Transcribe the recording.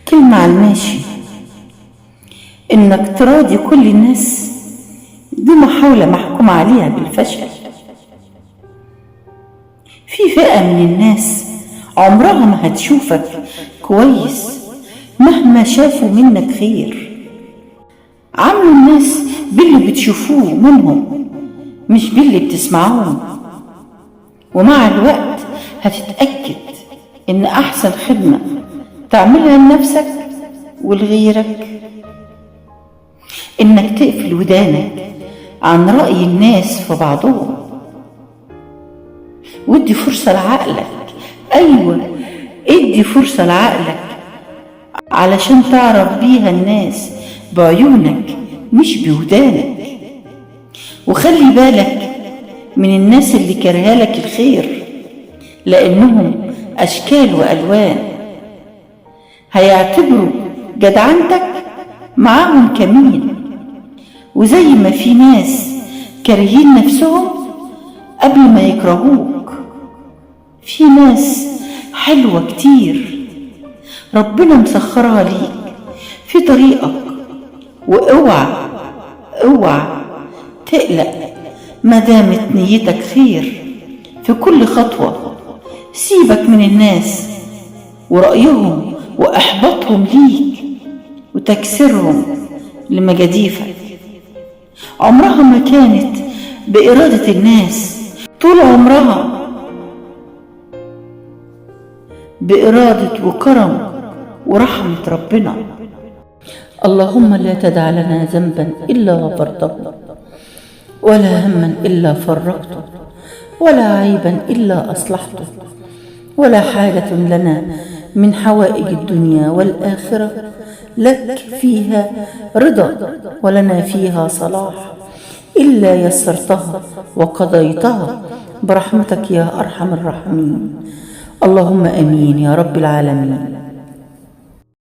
كلمة على الماشي. إنك تراضي كل الناس دي محاولة محكوم عليها بالفشل. في فئة من الناس عمرها ما هتشوفك كويس مهما شافوا منك خير. عاملوا الناس باللي بتشوفوه منهم مش باللي بتسمعوه، ومع الوقت هتتأكد إن أحسن خدمة تعملها لنفسك ولغيرك إنك تقفل ودانك عن رأي الناس في بعضهم، وادي فرصة لعقلك. أيوة، ادي فرصة لعقلك علشان تعرف بيها الناس بعيونك مش بودانك. وخلي بالك من الناس اللي كرهالك الخير، لأنهم أشكال وألوان، هيعتبروا جدعنتك معاهم كمين. وزي ما في ناس كارهين نفسهم قبل ما يكرهوك، في ناس حلوة كتير ربنا مسخرها ليك في طريقك. واوعى تقلق مادامت نيتك خير في كل خطوة. سيبك من الناس ورأيهم وإحباطهم ليك وتكسيرهم لمجاديفك. عمرها ما كانت بإرادة الناس، طول عمرها بإرادة وكرم ورحمة ربنا. اللهم لا تدع لنا ذنبا إلا غفرته، ولا هما إلا فرجته، ولا عيبا إلا أصلحته، ولا حاجة لنا من حوائج الدنيا والآخرة لك فيها رضا ولنا فيها صلاح إلا يسرتها وقضيتها برحمتك يا أرحم الراحمين. اللهم آمين يا رب العالمين.